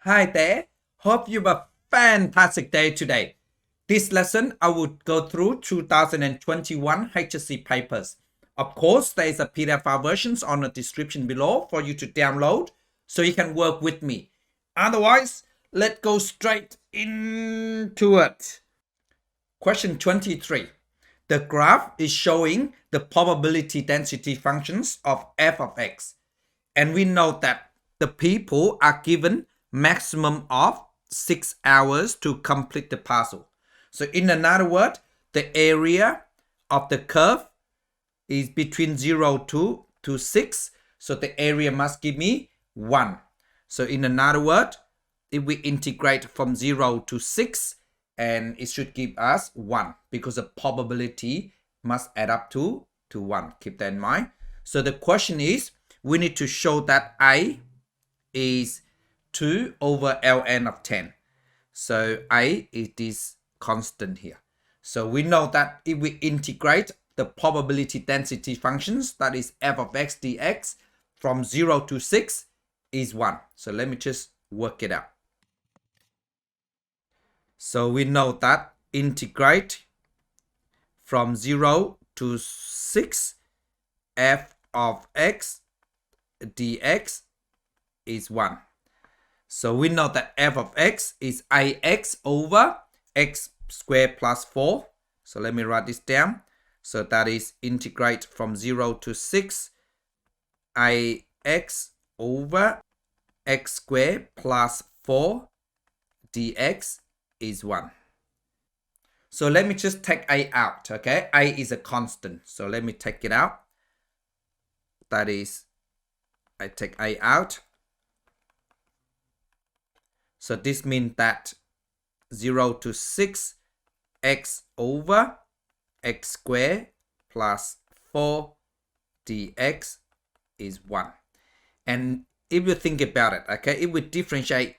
Hi there. Hope you have a fantastic day today. This lesson, I would go through 2021 HSC papers. Of course, there is a PDF file versions on the description below for you to download so you can work with me. Otherwise, let's go straight into it. Question 23. The graph is showing the probability density functions of f of x. And we know that the people are given maximum of 6 hours to complete the puzzle. So in another word, the area of the curve is between 0 to 6. So the area must give me 1. So in another word, if we integrate from 0 to 6, and it should give us 1 because the probability must add up to 1. Keep that in mind. So the question is, we need to show that I is 2 over ln of 10. So I is this constant here. So we know that if we integrate the probability density functions, that is f of x dx, from 0 to 6 is 1. So let me just work it out. So we know that integrate from 0 to 6 f of x dx is 1. So we know that f of x is ix over x squared plus 4. So let me write this down. So that is integrate from 0 to 6 ix over x squared plus 4 dx is 1. So let me just take a out, okay? A is a constant. So let me take it out. That is, I take a out. So this means that 0 to 6 x over x squared plus 4 dx is 1. And if you think about it, okay, if we differentiate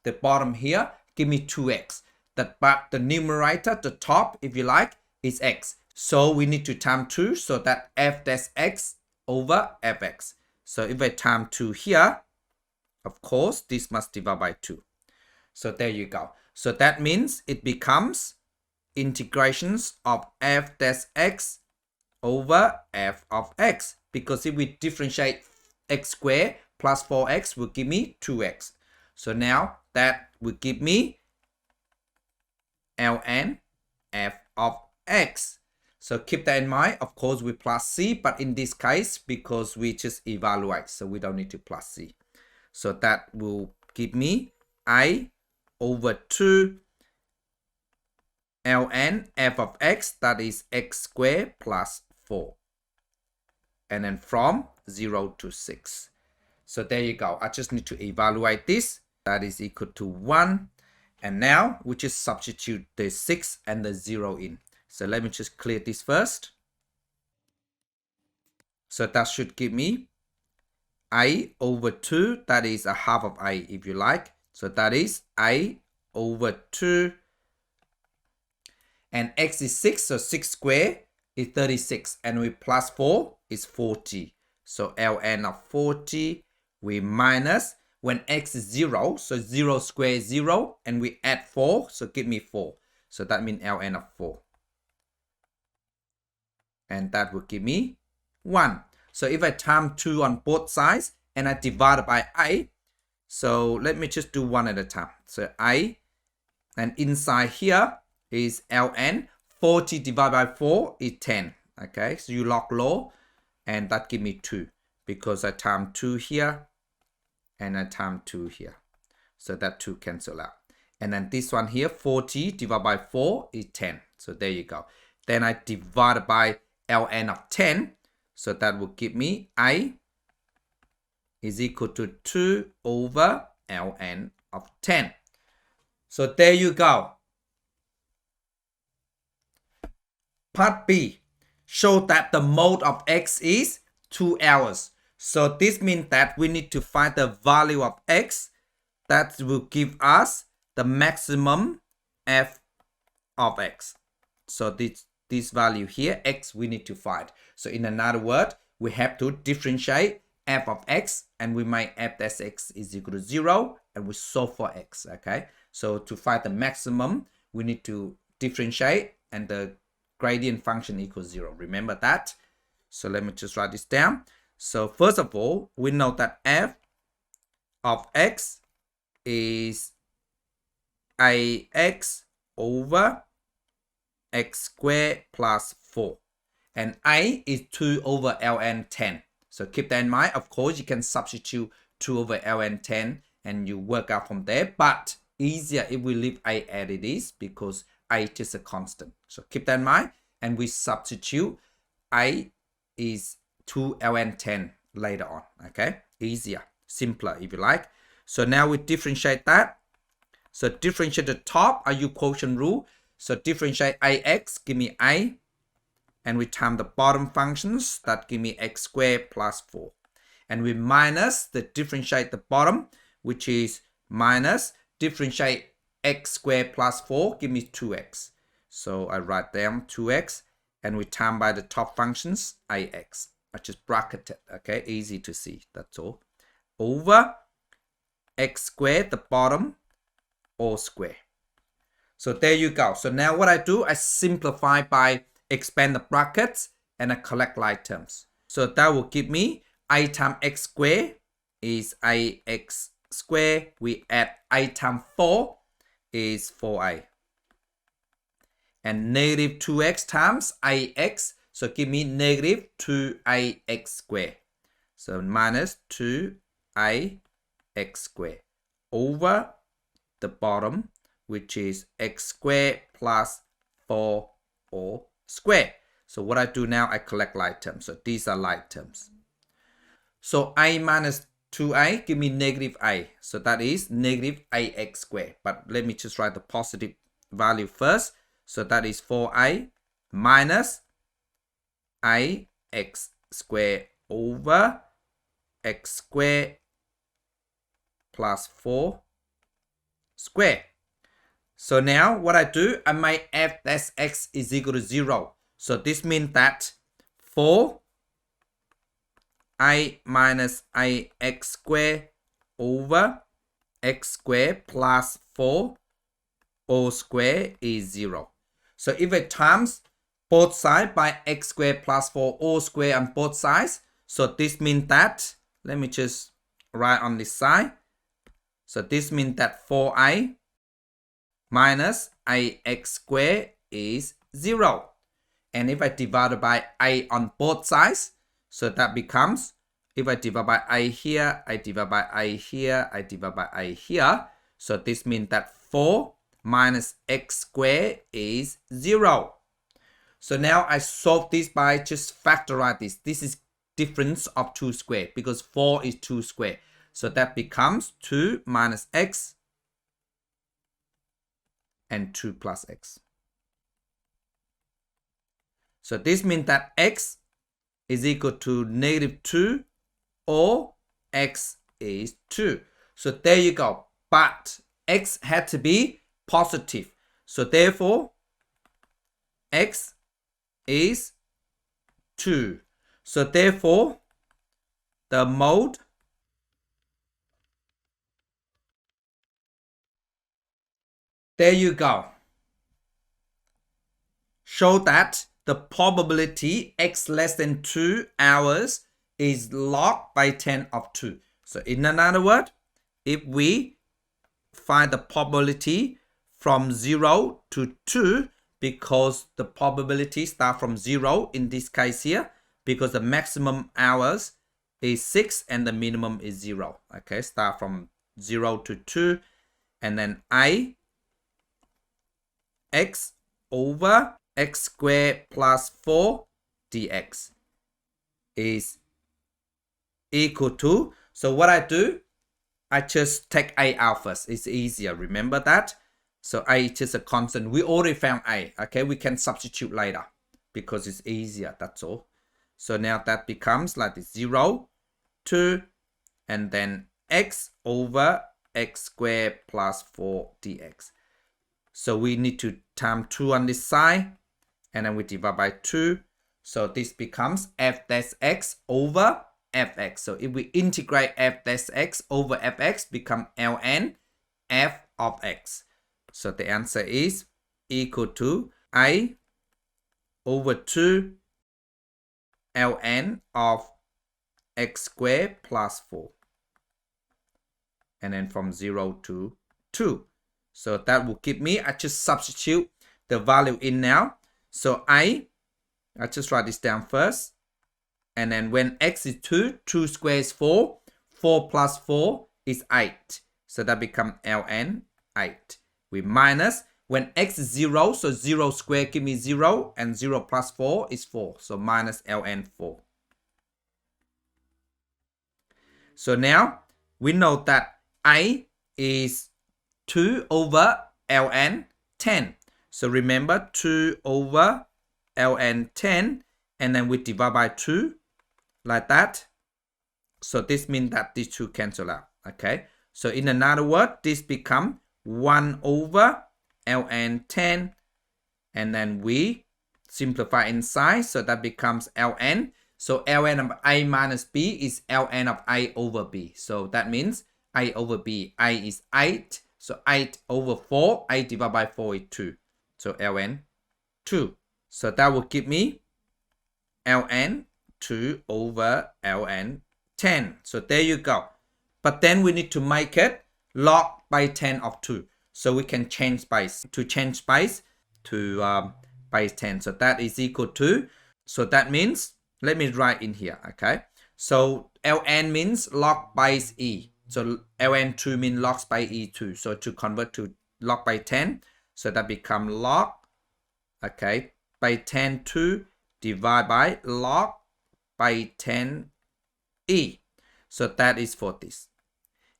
the bottom here, give me 2x. But the numerator, the top, if you like, is x. So we need to times 2 so that f dash x over fx. So if I times 2 here, of course, this must divide by 2. So there you go. So that means it becomes integrations of f dash x over f of x. Because if we differentiate x squared plus 4x will give me 2x. So now that will give me ln f of x. So keep that in mind. Of course, we plus c, but in this case, because we just evaluate, so we don't need to plus c. So that will give me I over 2 ln f of x, that is x squared plus 4. And then from 0 to 6. So there you go. I just need to evaluate this. That is equal to 1. And now we just substitute the 6 and the 0 in. So let me just clear this first. So that should give me I over 2. That is a half of I if you like. So that is I over 2. And x is 6. So 6 squared is 36. And we plus 4 is 40. So ln of 40. We minus. When x is 0, so 0 squared is 0, and we add 4, so give me 4. So that means ln of 4. And that will give me 1. So if I times 2 on both sides, and I divide by I, so let me just do one at a time. So I, and inside here is ln, 40 divided by 4 is 10. Okay, so you log low, and that give me 2, because I times 2 here, and I times 2 here. So that 2 cancel out. And then this one here, 40 divided by 4 is 10. So there you go. Then I divide by ln of 10. So that will give me I is equal to 2 over ln of 10. So there you go. Part B. Show that the mode of x is 2 hours. So this means that we need to find the value of x that will give us the maximum f of x. So this value here, x, we need to find. So in another word, we have to differentiate f of x, and we might f dash x is equal to 0 and we solve for x, okay? So to find the maximum, we need to differentiate and the gradient function equals 0. Remember that? So let me just write this down. So first of all, we know that f of x is ax over x squared plus 4. And a is 2 over ln 10. So keep that in mind. Of course, you can substitute 2 over ln 10 and you work out from there. But easier if we leave a as it is because a is a constant. So keep that in mind. And we substitute a is 2 ln 10 later on. Okay, easier, simpler if you like. So now we differentiate that. So differentiate the top, I use quotient rule. So differentiate ax, give me a. And we times the bottom functions, that give me x squared plus 4. And we minus the differentiate the bottom, which is minus differentiate x squared plus 4, give me 2x. So I write down 2x, and we times by the top functions, ax. I just bracketed, okay, easy to see, that's all. Over x squared, the bottom, all square. So there you go. So now what I do, I simplify by expand the brackets and I collect like terms. So that will give me a times x squared is ax squared. We add a times 4 is 4a. And negative 2x times ax. So give me negative 2ax squared. So minus 2ax squared over the bottom, which is x squared plus 4 all square. So what I do now, I collect like terms. So these are like terms. So a minus 2a give me negative a. So that is negative ax squared. But let me just write the positive value first. So that is 4a minus ax squared over x squared plus 4 square. So now what I do, I make f that's x is equal to 0. So this means that 4a minus ax squared over x squared plus 4 all square is 0. So if I times both sides by x squared plus 4 all square on both sides, so this means that, let me just write on this side. So this means that 4a minus ax squared is 0. And if I divide by a on both sides, so that becomes, if I divide by a here, I divide by a here, I divide by a here. So this means that 4 minus x squared is 0. So now I solve this by just factorize this. This is difference of 2 squared because 4 is 2 squared. So that becomes 2 minus x and 2 plus x. So this means that x is equal to negative 2 or x is 2. So there you go. But x had to be positive. So therefore, x is 2. So therefore, the mode there you go. Show that the probability x less than 2 hours is log by 10 of 2. So in another word, if we find the probability from 0 to 2, because the probability start from 0 in this case here, because the maximum hours is 6 and the minimum is 0. Okay, start from 0 to 2, and then x over x squared plus 4 dx is equal to, so what I do, I just take a out first. It's easier, remember that? So a is just a constant. We already found a, okay? We can substitute later because it's easier, that's all. So now that becomes like this, 0, 2, and then x over x squared plus 4 dx. So we need to times 2 on this side, and then we divide by 2. So this becomes f dash x over fx. So if we integrate f dash x over fx, become ln f of x. So the answer is equal to a over 2 ln of x squared plus 4. And then from 0 to 2. So that will give me, I just substitute the value in now. So I just write this down first. And then when x is 2, 2 squared is 4. 4 plus 4 is 8. So that becomes ln 8. We minus, when x is 0, so 0 squared give me 0. And 0 plus 4 is 4. So minus ln 4. So now we know that I is 2 over ln 10. So remember 2 over ln 10. And then we divide by 2 like that. So this means that these two cancel out. Okay. So in another word, this becomes 1 over ln 10. And then we simplify inside. So that becomes ln. So ln of a minus b is ln of a over b. So that means a over b. A is 8. So 8 over 4. A divided by 4 is 2. So ln 2. So that will give me ln 2 over ln 10. So there you go. But then we need to make it log by 10 of 2. So we can change base. To change base to base 10. So that is equal to. So that means, let me write in here. Okay. So ln means log base e. So ln2 means log by e2. So to convert to log by 10, so that become log, okay, by 10 2 divided by log by 10 e. So that is for this.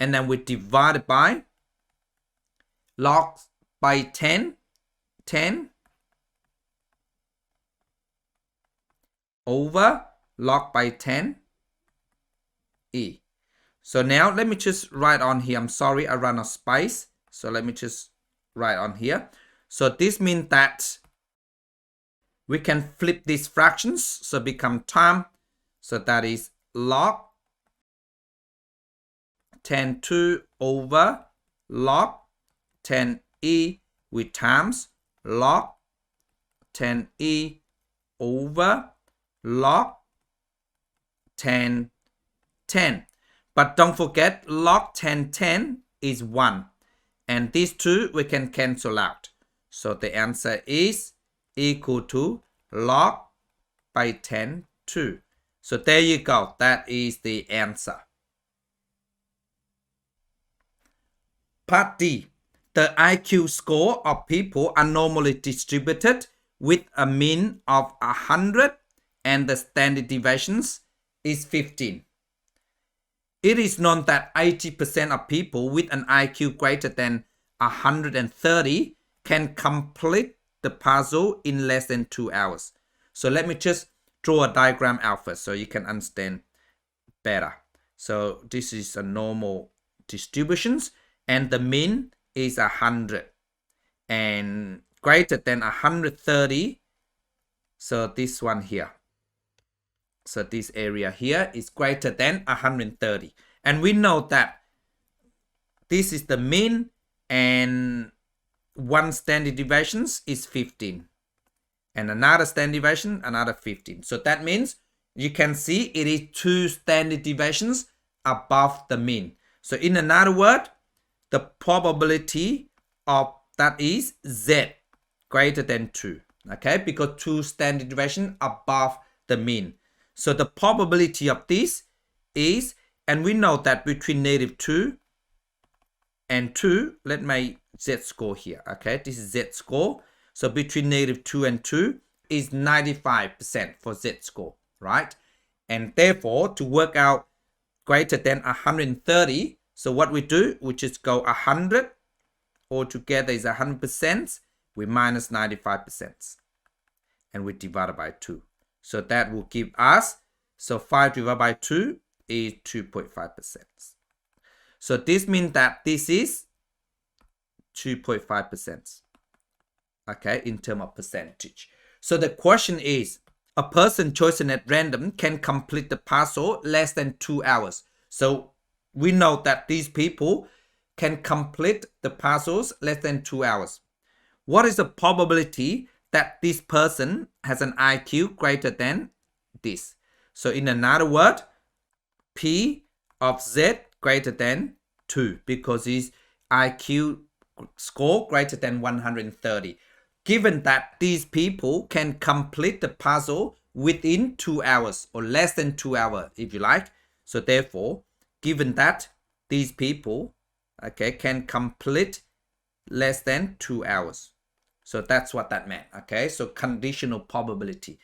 And then we divide it by log by 10 over log by 10 e. So now let me just write on here. I'm sorry, I ran out of space. So let me just write on here. So this means that we can flip these fractions. So become time. So that is log 10 2 over log 10e with times log 10e over log 10 10. But don't forget, log 10 10 is 1. And these two we can cancel out. So the answer is equal to log by 10 2. So there you go. That is the answer. Part D. The IQ score of people are normally distributed with a mean of 100 and the standard deviations is 15. It is known that 80% of people with an IQ greater than 130 can complete the puzzle in less than 2 hours. So let me just draw a diagram out first so you can understand better. So this is a normal distributions and the mean is 100 and greater than 130. So this one here. So this area here is greater than 130. And we know that this is the mean and one standard deviation is 15. And another standard deviation, another 15. So that means you can see it is 2 standard deviations above the mean. So in another word, the probability of that is Z greater than 2. Okay, because 2 standard deviation above the mean. So the probability of this is, and we know that between -2 and 2, let my Z score here. Okay, this is Z score. So between -2 and 2 is 95% for Z score, right? And therefore, to work out greater than 130, so what we do, we just go 100, altogether is 100%, we minus 95%. And we divide it by 2. So that will give us, so 5 divided by 2 is 2.5%. So this means that this is 2.5%. Okay, in terms of percentage. So the question is, a person chosen at random can complete the puzzle less than 2 hours. So we know that these people can complete the puzzles less than 2 hours. What is the probability that this person has an IQ greater than this? So in another word, P of Z greater than 2 because his IQ score greater than 130. Given that these people can complete the puzzle within 2 hours or less than 2 hours if you like. So therefore, given that these people can complete less than 2 hours. So that's what that meant. Okay, so conditional probability.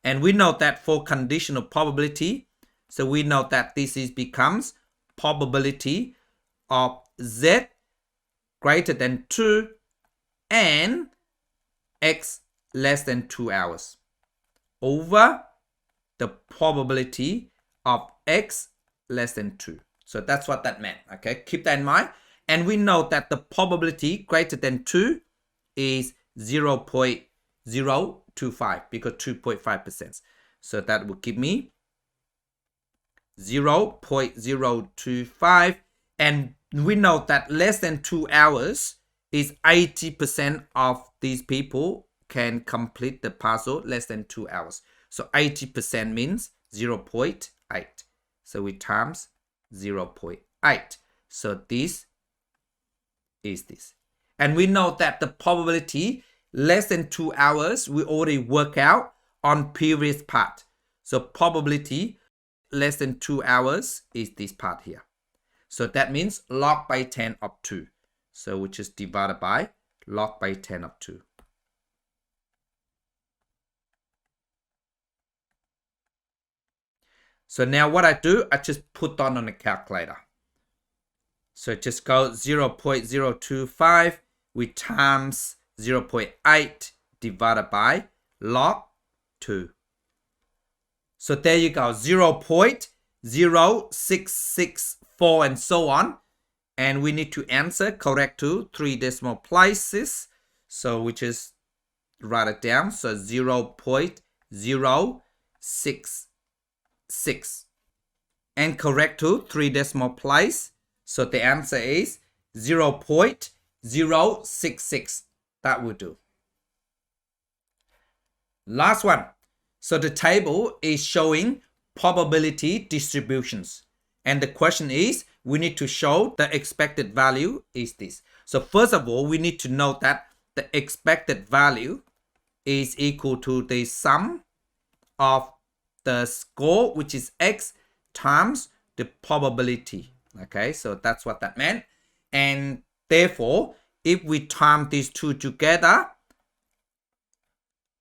And we know that for conditional probability, so we know that this is becomes probability of Z greater than 2 and X less than 2 hours over the probability of X less than 2. So that's what that meant. Okay, keep that in mind. And we know that the probability greater than 2 is 0.025 because 2.5%. So that will give me 0.025. And we know that less than 2 hours is 80% of these people can complete the puzzle less than 2 hours. So 80% means 0.8. So we times 0.8. So this is this. And we know that the probability less than 2 hours, we already work out on previous part. So probability less than 2 hours is this part here. So that means log by 10 of 2. So we just divided by log by 10 of 2. So now what I do, I just put on a calculator. So just go 0.025 we times 0.8 divided by log 2. So there you go, 0.0664 and so on. And we need to answer correct to 3 decimal places. So we just write it down. So 0.066 and correct to 3 decimal place. So the answer is 0.066. That will do. Last one. So the table is showing probability distributions. And the question is, we need to show the expected value is this. So first of all, we need to know that the expected value is equal to the sum of the score, which is X, times the probability. Okay, so that's what that meant. And therefore, if we time these two together,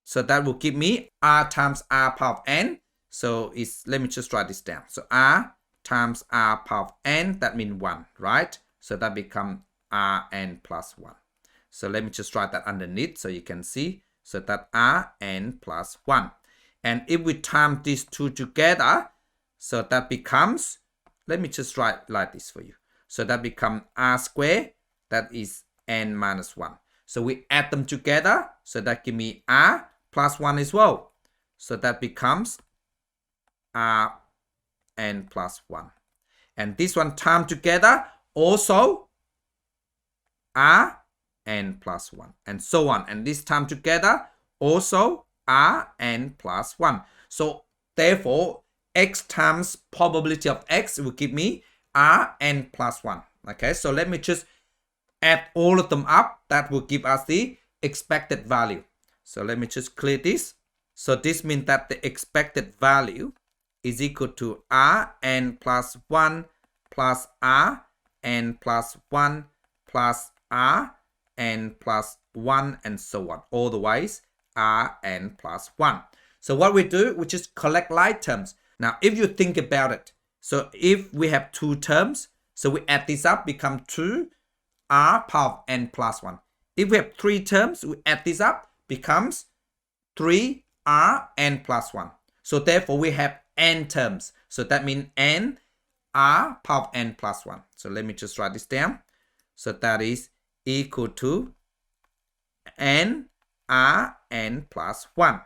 so that will give me R times R power of N. So it's, let me just write this down. So R times R power of N, that means 1, right? So that becomes Rn plus 1. So let me just write that underneath so you can see. So that Rn plus 1. And if we time these two together, so that becomes, let me just write like this for you. So that becomes R squared, that is N minus 1. So we add them together, so that give me R plus 1 as well. So that becomes Rn plus 1. And this one time together, also Rn plus 1. And so on. And this time together, also Rn plus 1. So therefore, X times probability of X will give me Rn plus 1. Okay, so let me just add all of them up. That will give us the expected value. So let me just clear this. So this means that the expected value is equal to Rn plus 1 plus Rn plus 1 plus Rn plus 1 and so on. All the ways Rn plus 1. So what we do, we just collect like terms. Now, if you think about it, so if we have 2 terms, so we add this up, become 2 R power of N plus 1. If we have 3 terms, we add this up, becomes 3 Rn plus 1. So therefore, we have N terms. So that means N R power of N plus 1. So let me just write this down. So that is equal to N Rn plus 1.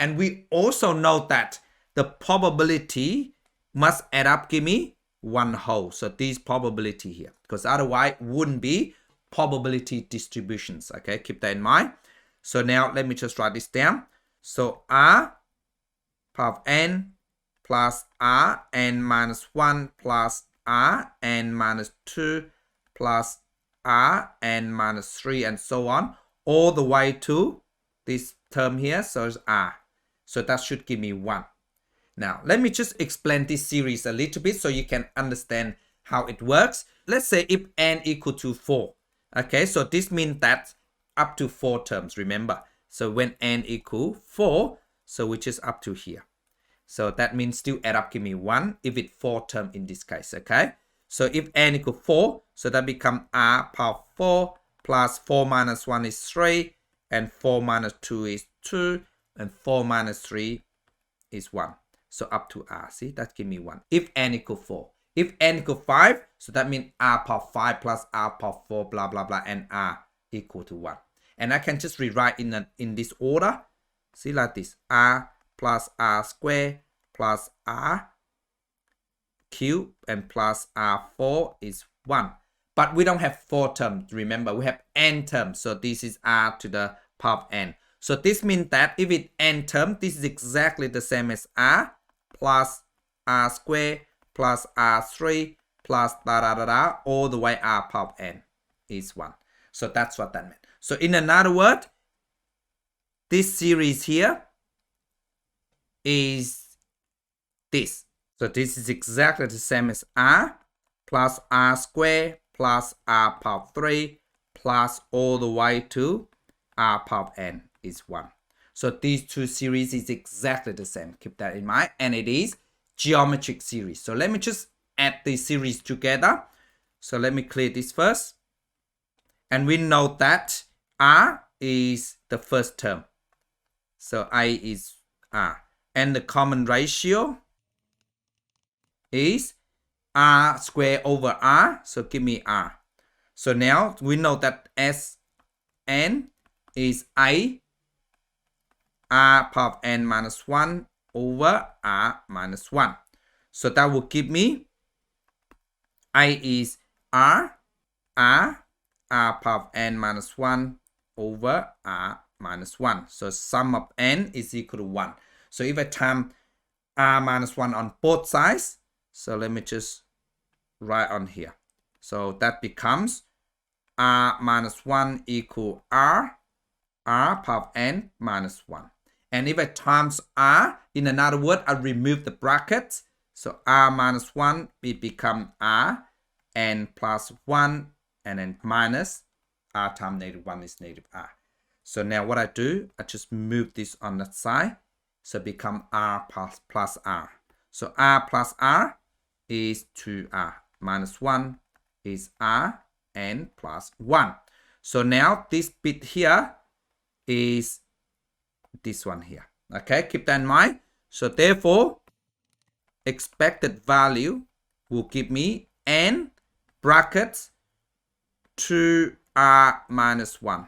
And we also know that the probability must add up, give me 1 whole. So this probability here, because otherwise it wouldn't be probability distributions. Okay, keep that in mind. So now let me just write this down. So R power of n plus R n minus 1 plus R n minus 2 plus R n minus 3 and so on, all the way to this term here, so it's R. So that should give me 1. Now, let me just explain this series a little bit so you can understand how it works. Let's say if n equal to 4. Okay, so this means that up to 4 terms, remember. So when n equal 4, so which is up to here. So that means still add up, give me 1 if it's 4 term in this case, okay? So if n equal 4, so that become R power 4 plus 4 minus 1 is 3, and 4 minus 2 is 2, and 4 minus 3 is 1. So up to R, see, that give me 1. If n equal 4. If n equal 5, so that means R power 5 plus R power 4, blah, blah, blah, and R equal to 1. And I can just rewrite in this order. See, like this. R plus R squared plus R cubed and plus R4 is 1. But we don't have 4 terms, remember, we have n terms. So this is R to the power of n. So this means that if it's n term, this is exactly the same as R plus R squared plus R3 plus da da da da, all the way R power of n is 1. So that's what that meant. So in another word, this series here is this. So this is exactly the same as R plus R squared plus R power 3 plus all the way to R power of n is 1. So these two series is exactly the same. Keep that in mind. And it is geometric series. So let me just add these series together. So let me clear this first. And we know that R is the first term. So A is R. And the common ratio is R squared over R. So give me R. So now we know that Sn is A R power of n minus 1 over R minus 1. So that will give me A is R power of n minus 1 over R minus 1. So sum of n is equal to 1. So if I times R minus 1 on both sides, so let me just write on here. So that becomes R minus 1 equal R power of n minus 1. And if I times R, in another word, I remove the brackets. So R minus 1 will become R n plus 1 and then minus R times negative 1 is negative R. So now what I do, I just move this on that side. So become R plus R. So R plus R is 2R. Minus 1 is R n plus 1. So now this bit here is this one here. Okay, keep that in mind. So therefore, expected value will give me n brackets 2R minus 1.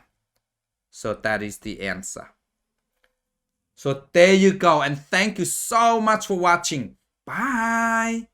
So that is the answer. So there you go. And thank you so much for watching. Bye.